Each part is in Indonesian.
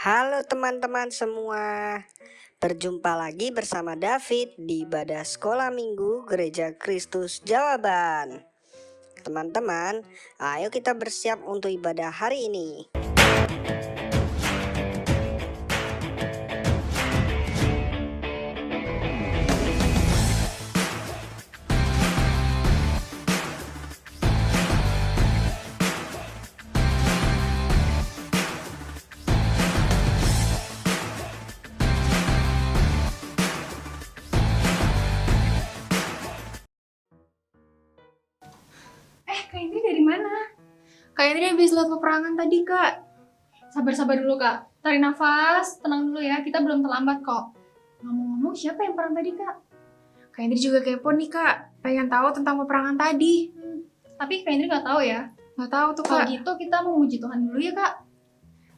Halo teman-teman semua, berjumpa lagi bersama David di ibadah sekolah minggu Gereja Kristus Jawaban. Teman-teman, ayo kita bersiap untuk ibadah hari ini. Kak Indri dari mana? Kak Indri habis lihat peperangan tadi, Kak. Sabar-sabar dulu, Kak. Tarik nafas, tenang dulu ya. Kita belum terlambat kok. Ngomong-ngomong, siapa yang perang tadi, Kak? Kak Indri juga kepo nih, Kak. Pengen tahu tentang peperangan tadi. Tapi Kak Indri nggak tahu ya. Nggak tahu tuh, Kalau Kak. gitu kita memuji Tuhan dulu ya, Kak.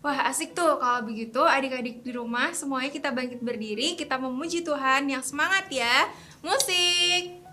Wah, asik tuh. Kalau begitu, adik-adik di rumah, semuanya kita bangkit berdiri. Kita memuji Tuhan yang semangat ya. Musik!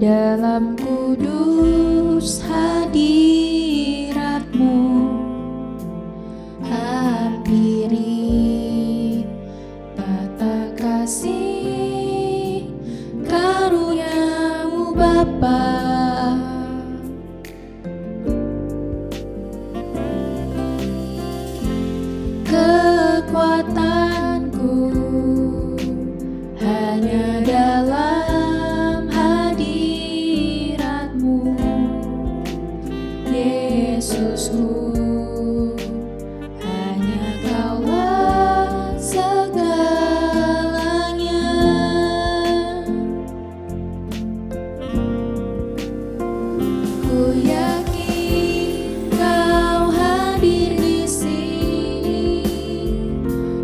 dalam kudus hadirat. Kekuatanku hanya dalam hadirat-Mu, Yesusku. Hanya Kaulah segalanya. Ku yakin Kau hadir di sini.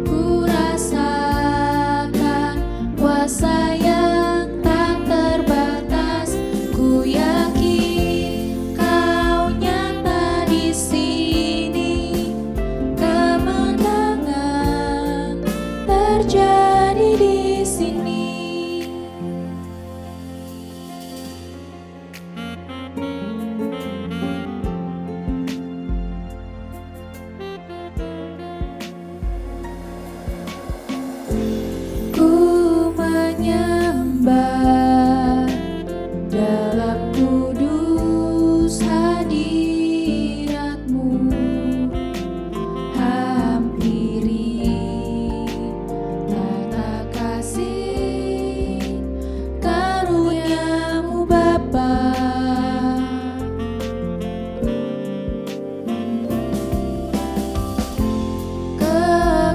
Ku rasakan kuasa yang tak terbatas. Ku yakin Kau nyata di sini. Kemenangan terjadi di sini. Ku menyembah dalam kudus hadirat-Mu. Hampiri tata kasih karunia-Mu Bapa.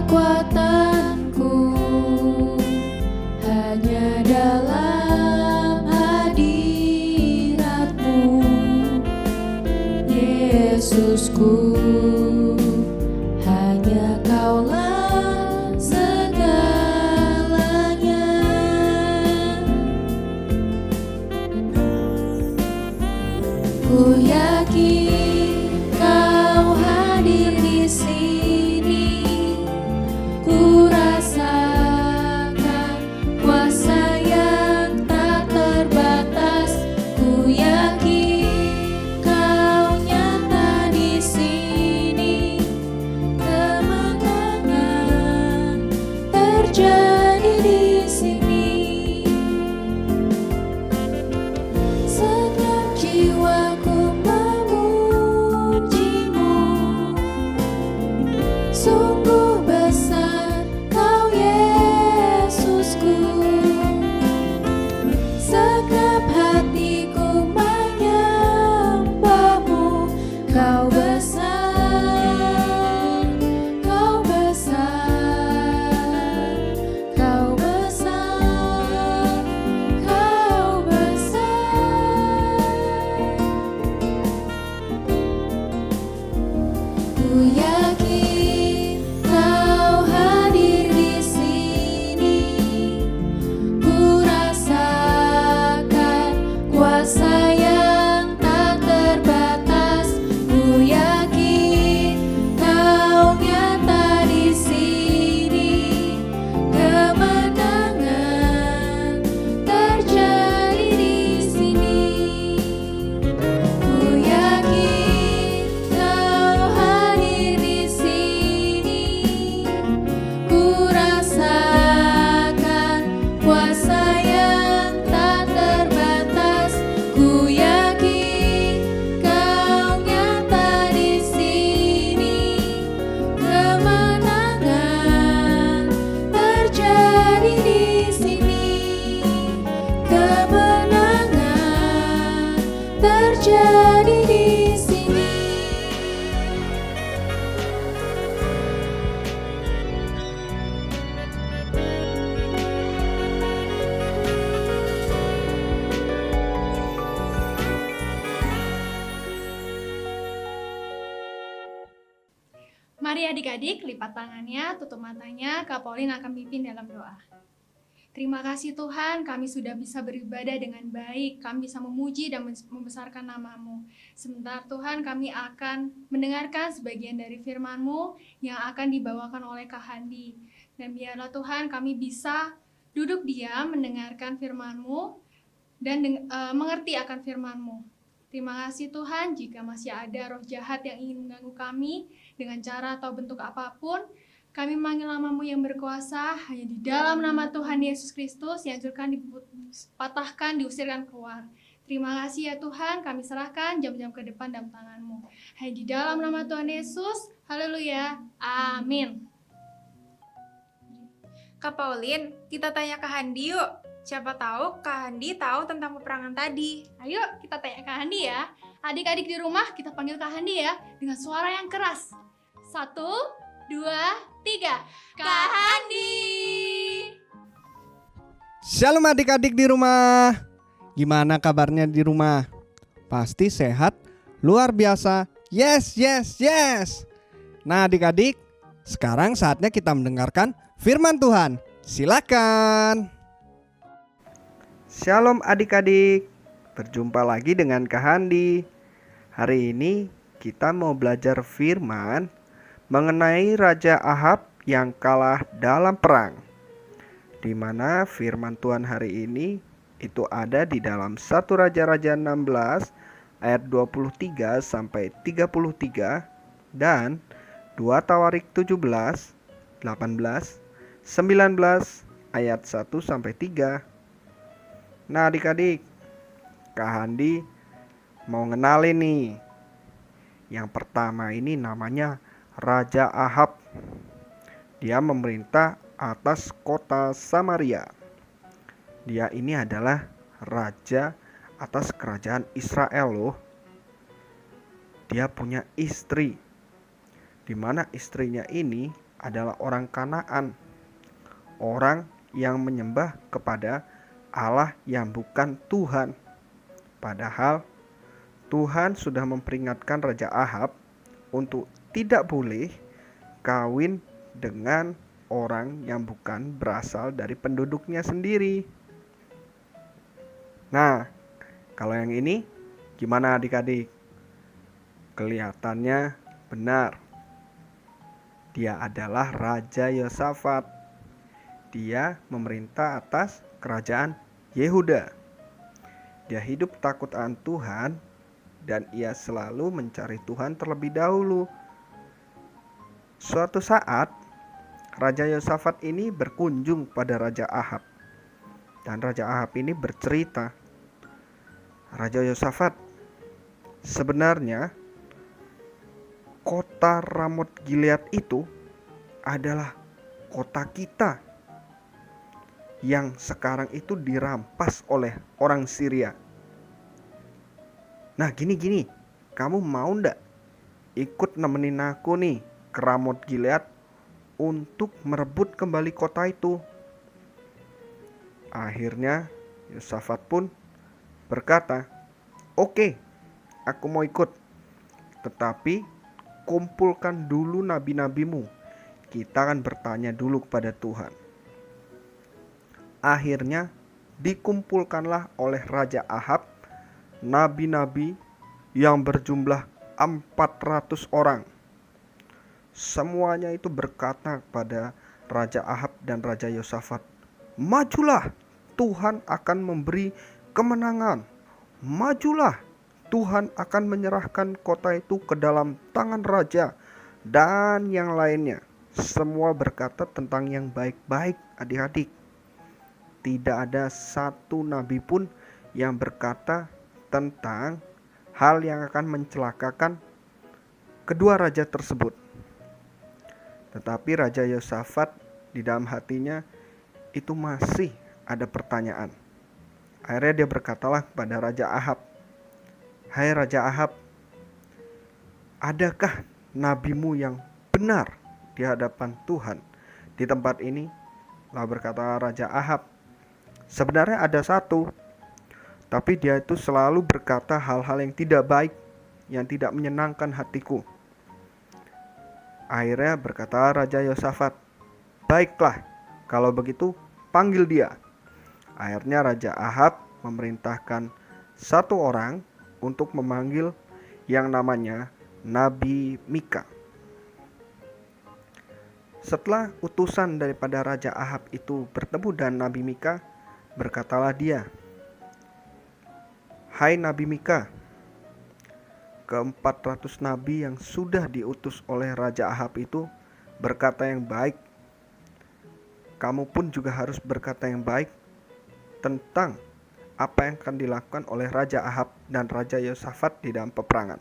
Kekuatanku hanya dalam hadirat-Mu, Yesusku. Hanya Kaulah segalanya. Ku yakin Kau hadir di sini. Ku rasakan kuasa yang tak terbatas. Ku yakin Kau nyata di sini. Kemenangan terjadi di sini. Segenap jiwaku memuji-Mu. Sungguh besar Kau, Yesusku. Segenap hatiku menyembah-Mu. Kau besar, Kau besar, Kau besar, Kau besar. Ku yakin Kau hadir di sini. Ku rasakan kuasa yang tak terbatas. Ku yakin Kau nyata di sini. Kemenangan terjadi di sini. Ku yakin Kau hadir di sini. Ku rasakan kuasa yang tak terbatas. Ku yakin Kau nyata di sini. Kemenangan terjadi di sini. Kemenangan terjadi di sini. Mari adik-adik lipat tangannya, tutup matanya, Kak Pauline akan pimpin dalam doa. Terima kasih Tuhan, kami sudah bisa beribadah dengan baik, kami bisa memuji dan membesarkan nama-Mu. Sebentar Tuhan, kami akan mendengarkan sebagian dari firman-Mu yang akan dibawakan oleh Kak Handi. Dan biarlah Tuhan kami bisa duduk diam mendengarkan firman-Mu dan mengerti akan firman-Mu. Terima kasih Tuhan, jika masih ada roh jahat yang ingin mengganggu kami dengan cara atau bentuk apapun, kami memanggil nama-Mu yang berkuasa, hanya di dalam nama Tuhan Yesus Kristus yang hancurkan, dipatahkan, diusirkan keluar. Terima kasih ya Tuhan, kami serahkan jam-jam ke depan dalam tangan-Mu. Hanya di dalam nama Tuhan Yesus, haleluya, amin. Kak Pauline, kita tanya Kak Handi yuk. Siapa tahu Kak Handi tahu tentang peperangan tadi. Ayo kita tanya Kak Handi ya. Adik-adik di rumah kita panggil Kak Handi ya dengan suara yang keras. 1, 2, 3. Kak Handi. Shalom adik-adik di rumah. Gimana kabarnya di rumah? Pasti sehat, luar biasa. Yes, yes, yes. Nah adik-adik, sekarang saatnya kita mendengarkan firman Tuhan. Silakan. Shalom adik-adik. Berjumpa lagi dengan Kak Handi. Hari ini kita mau belajar firman mengenai Raja Ahab yang kalah dalam perang. Di mana firman Tuhan hari ini itu ada di dalam 1 Raja-Raja 16 ayat 23 sampai 33 dan 2 Tawarik 17, 18, 19 ayat 1 sampai 3. Nah adik-adik, Kak Handi mau ngenalin nih. Yang pertama ini namanya Raja Ahab. Dia memerintah atas kota Samaria. Dia ini adalah raja atas kerajaan Israel loh. Dia punya istri, di mana istrinya ini adalah orang Kanaan, orang yang menyembah kepada Allah yang bukan Tuhan. Padahal Tuhan sudah memperingatkan Raja Ahab untuk tidak boleh kawin dengan orang yang bukan berasal dari penduduknya sendiri. Nah, kalau yang ini gimana adik-adik? Kelihatannya benar. Dia adalah Raja Yosafat. Dia memerintah atas kerajaan Yehuda. Dia hidup takut akan Tuhan dan ia selalu mencari Tuhan terlebih dahulu. Suatu saat Raja Yosafat ini berkunjung pada Raja Ahab. Dan Raja Ahab ini bercerita, Raja Yosafat, sebenarnya kota Ramot Gilead itu adalah kota kita yang sekarang itu dirampas oleh orang Syria. Nah gini, kamu mau ndak ikut nemenin aku nih ke Ramot Gilead untuk merebut kembali kota itu? Akhirnya Yosafat pun berkata, oke, aku mau ikut. Tetapi kumpulkan dulu nabi-nabimu. Kita akan bertanya dulu kepada Tuhan. Akhirnya dikumpulkanlah oleh Raja Ahab nabi-nabi yang berjumlah 400 orang. Semuanya itu berkata kepada Raja Ahab dan Raja Yosafat, majulah, Tuhan akan memberi kemenangan. Majulah, Tuhan akan menyerahkan kota itu ke dalam tangan raja dan yang lainnya. Semua berkata tentang yang baik-baik adik-adik. Tidak ada satu nabi pun yang berkata tentang hal yang akan mencelakakan kedua raja tersebut. Tetapi Raja Yosafat di dalam hatinya itu masih ada pertanyaan. Akhirnya dia berkatalah kepada Raja Ahab, hai Raja Ahab, adakah nabimu yang benar di hadapan Tuhan di tempat ini? Lalu berkata Raja Ahab, sebenarnya ada satu, tapi dia itu selalu berkata hal-hal yang tidak baik, yang tidak menyenangkan hatiku. Akhirnya berkata Raja Yosafat, baiklah, kalau begitu panggil dia. Akhirnya Raja Ahab memerintahkan satu orang untuk memanggil yang namanya Nabi Mika. Setelah utusan daripada Raja Ahab itu bertemu dengan Nabi Mika, berkatalah dia, hai Nabi Mika, ke-400 nabi yang sudah diutus oleh Raja Ahab itu berkata yang baik. Kamu pun juga harus berkata yang baik tentang apa yang akan dilakukan oleh Raja Ahab dan Raja Yosafat di dalam peperangan.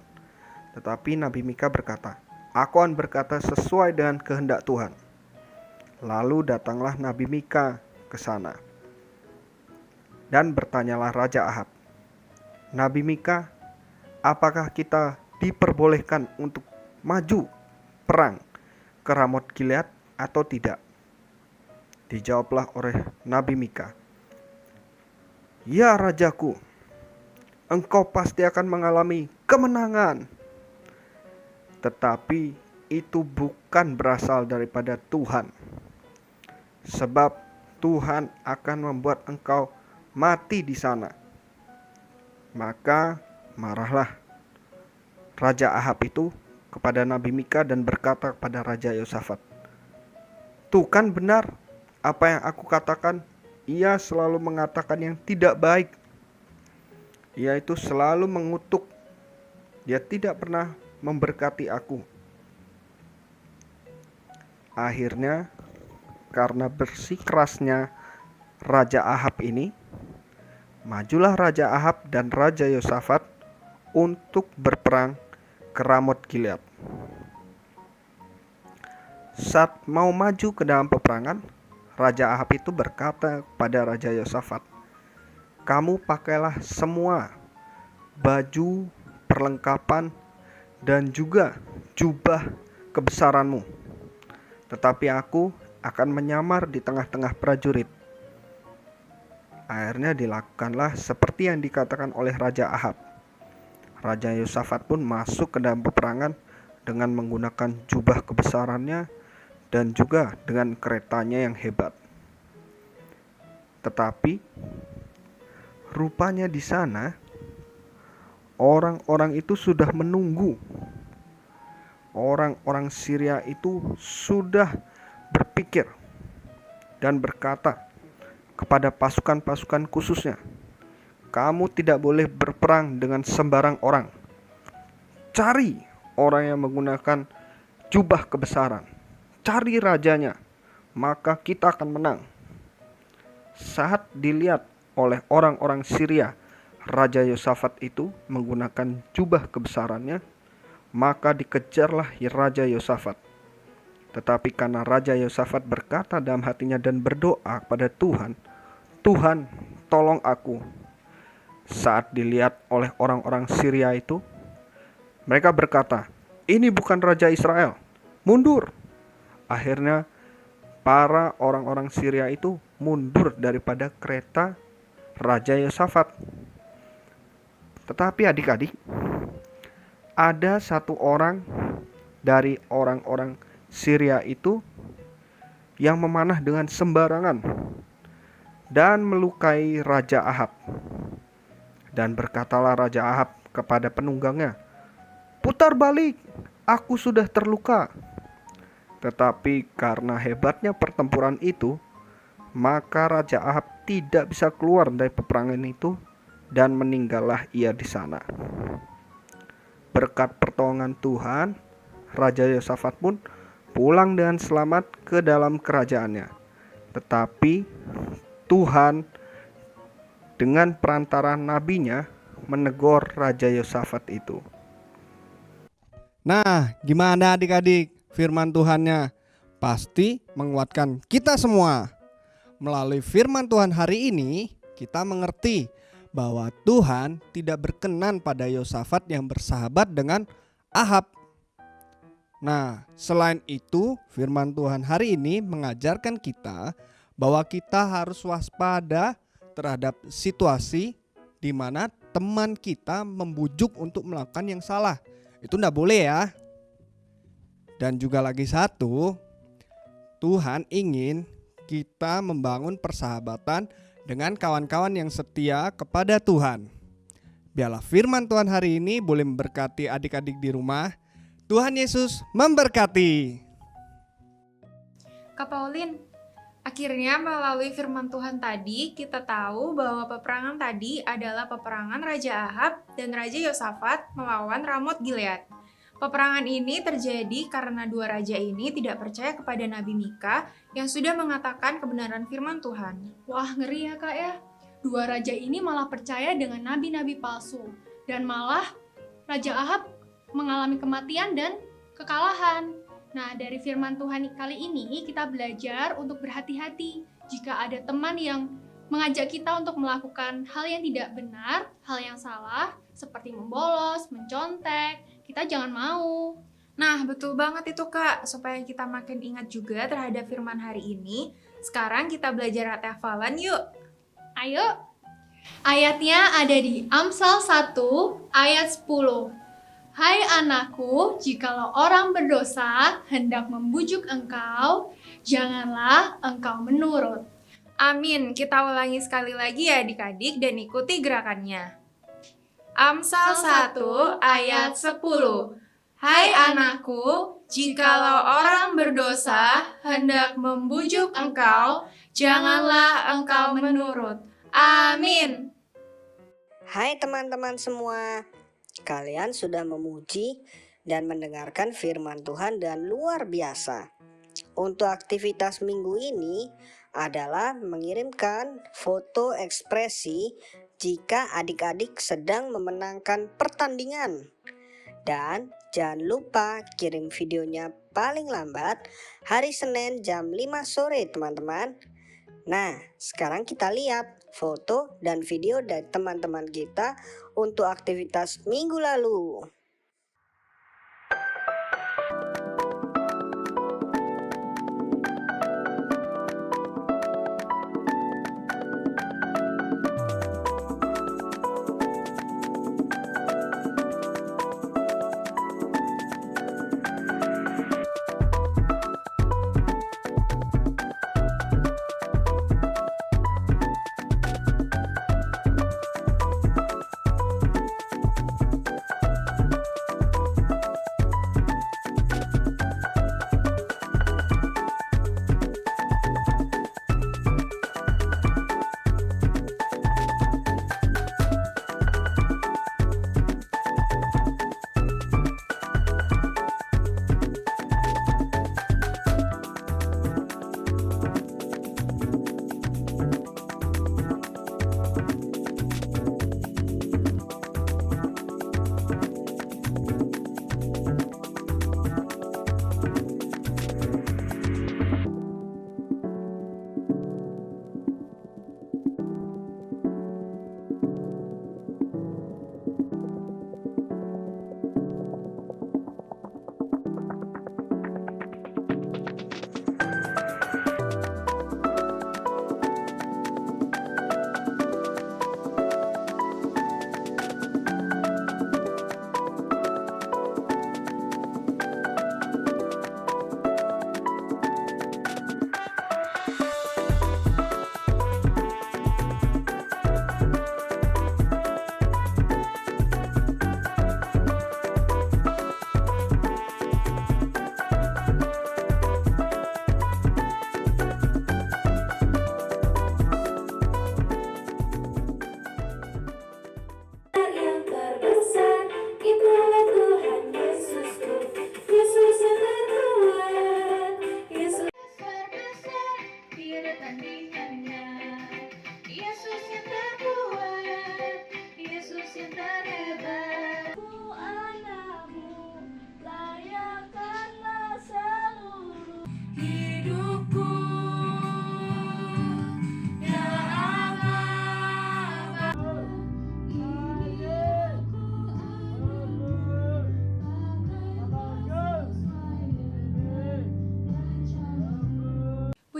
Tetapi Nabi Mika berkata, aku akan berkata sesuai dengan kehendak Tuhan. Lalu datanglah Nabi Mika ke sana. Dan bertanyalah Raja Ahab, "Nabi Mika, apakah kita diperbolehkan untuk maju perang ke Ramot Gilead atau tidak?" Dijawablah oleh Nabi Mika, "Ya rajaku, engkau pasti akan mengalami kemenangan. Tetapi itu bukan berasal daripada Tuhan. Sebab Tuhan akan membuat engkau mati di sana." Maka marahlah Raja Ahab itu kepada Nabi Mika dan berkata kepada Raja Yosafat, "Tuh kan benar apa yang aku katakan. Ia selalu mengatakan yang tidak baik. Ia itu selalu mengutuk. Dia tidak pernah memberkati aku." Akhirnya karena bersikeras Raja Ahab ini, majulah Raja Ahab dan Raja Yosafat untuk berperang ke Ramot Gilead. Saat mau maju ke dalam peperangan, Raja Ahab itu berkata kepada Raja Yosafat, "Kamu pakailah semua baju, perlengkapan, dan juga jubah kebesaranmu. Tetapi aku akan menyamar di tengah-tengah prajurit." Akhirnya dilakukanlah seperti yang dikatakan oleh Raja Ahab. Raja Yosafat pun masuk ke dalam peperangan dengan menggunakan jubah kebesarannya dan juga dengan keretanya yang hebat. Tetapi rupanya di sana orang-orang itu sudah menunggu. Orang-orang Syria itu sudah berpikir dan berkata kepada pasukan-pasukan khususnya, "Kamu tidak boleh berperang dengan sembarang orang. Cari orang yang menggunakan jubah kebesaran. Cari rajanya, maka kita akan menang." Saat dilihat oleh orang-orang Syria, Raja Yosafat itu menggunakan jubah kebesarannya, maka dikejarlah Raja Yosafat. Tetapi karena Raja Yosafat berkata dalam hatinya dan berdoa kepada Tuhan, "Tuhan, tolong aku." Saat dilihat oleh orang-orang Syria itu, mereka berkata, "Ini bukan Raja Israel, mundur." Akhirnya para orang-orang Syria itu mundur daripada kereta Raja Yosafat. Tetapi adik-adik, ada satu orang dari orang-orang Syria itu yang memanah dengan sembarangan dan melukai Raja Ahab. Dan berkatalah Raja Ahab kepada penunggangnya, "Putar balik, aku sudah terluka." Tetapi karena hebatnya pertempuran itu, maka Raja Ahab tidak bisa keluar dari peperangan itu dan meninggallah ia di sana. Berkat pertolongan Tuhan, Raja Yosafat pun pulang dengan selamat ke dalam kerajaannya. Tetapi Tuhan dengan perantara nabinya menegur Raja Yosafat itu. Nah, gimana adik-adik? Firman Tuhannya pasti menguatkan kita semua. Melalui firman Tuhan hari ini, kita mengerti bahwa Tuhan tidak berkenan pada Yosafat yang bersahabat dengan Ahab. Nah, selain itu, firman Tuhan hari ini mengajarkan kita bahwa kita harus waspada terhadap situasi di mana teman kita membujuk untuk melakukan yang salah. Itu enggak boleh ya. Dan juga lagi satu, Tuhan ingin kita membangun persahabatan dengan kawan-kawan yang setia kepada Tuhan. Biarlah firman Tuhan hari ini boleh memberkati adik-adik di rumah. Tuhan Yesus memberkati. Kak Pauline, akhirnya melalui firman Tuhan tadi kita tahu bahwa peperangan tadi adalah peperangan Raja Ahab dan Raja Yosafat melawan Ramot Gilead. Peperangan ini terjadi karena dua raja ini tidak percaya kepada Nabi Mika yang sudah mengatakan kebenaran firman Tuhan. Wah, ngeri ya Kak ya. Dua raja ini malah percaya dengan nabi-nabi palsu. Dan malah Raja Ahab mengalami kematian dan kekalahan. Nah, dari firman Tuhan kali ini kita belajar untuk berhati-hati jika ada teman yang mengajak kita untuk melakukan hal yang tidak benar, hal yang salah, seperti membolos, mencontek, kita jangan mau. Nah, betul banget itu Kak. Supaya kita makin ingat juga terhadap firman hari ini, sekarang kita belajar hafalan yuk. Ayo. Ayatnya ada di Amsal 1 ayat 10. Hai anakku, jikalau orang berdosa hendak membujuk engkau, janganlah engkau menurut. Amin. Kita ulangi sekali lagi ya adik-adik dan ikuti gerakannya. Amsal 1 ayat 10. Hai anakku, jikalau orang berdosa hendak membujuk engkau, janganlah engkau menurut. Amin. Hai teman-teman semua, kalian sudah memuji dan mendengarkan firman Tuhan dan luar biasa. Untuk aktivitas minggu ini adalah mengirimkan foto ekspresi jika adik-adik sedang memenangkan pertandingan. Dan jangan lupa kirim videonya paling lambat hari Senin jam 5 sore teman-teman. Nah, sekarang kita lihat foto dan video dari teman-teman kita untuk aktivitas minggu lalu.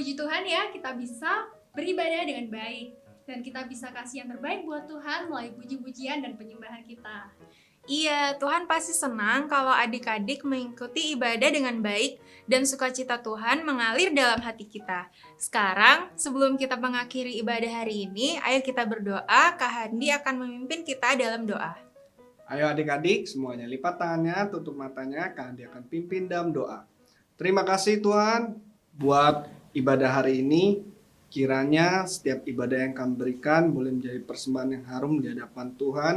Puji Tuhan ya, kita bisa beribadah dengan baik. Dan kita bisa kasih yang terbaik buat Tuhan melalui puji-pujian dan penyembahan kita. Iya, Tuhan pasti senang kalau adik-adik mengikuti ibadah dengan baik dan sukacita Tuhan mengalir dalam hati kita. Sekarang, sebelum kita mengakhiri ibadah hari ini, ayo kita berdoa. Kak Handi akan memimpin kita dalam doa. Ayo adik-adik semuanya lipat tangannya, tutup matanya, Kak Andi akan pimpin dalam doa. Terima kasih Tuhan buat ibadah hari ini. Kiranya setiap ibadah yang kami berikan boleh menjadi persembahan yang harum di hadapan Tuhan.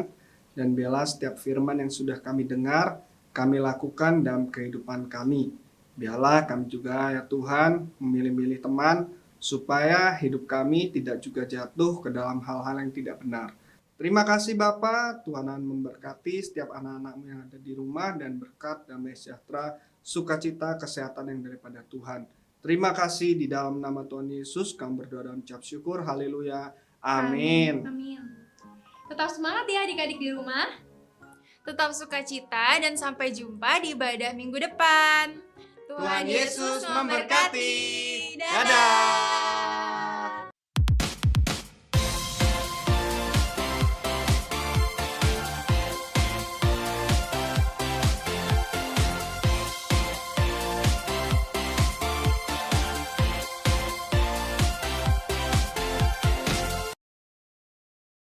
Dan biarlah setiap firman yang sudah kami dengar, kami lakukan dalam kehidupan kami. Biarlah kami juga ya Tuhan memilih-milih teman supaya hidup kami tidak juga jatuh ke dalam hal-hal yang tidak benar. Terima kasih Bapak, Tuhan memberkati setiap anak-anakmu yang ada di rumah dan berkat damai sejahtera, sukacita, kesehatan yang daripada Tuhan. Terima kasih di dalam nama Tuhan Yesus kami berdoa dan ucap syukur. Haleluya. Amin. Amin. Tetap semangat ya adik-adik di rumah. Tetap sukacita dan sampai jumpa di ibadah minggu depan. Tuhan Yesus memberkati. Dadah.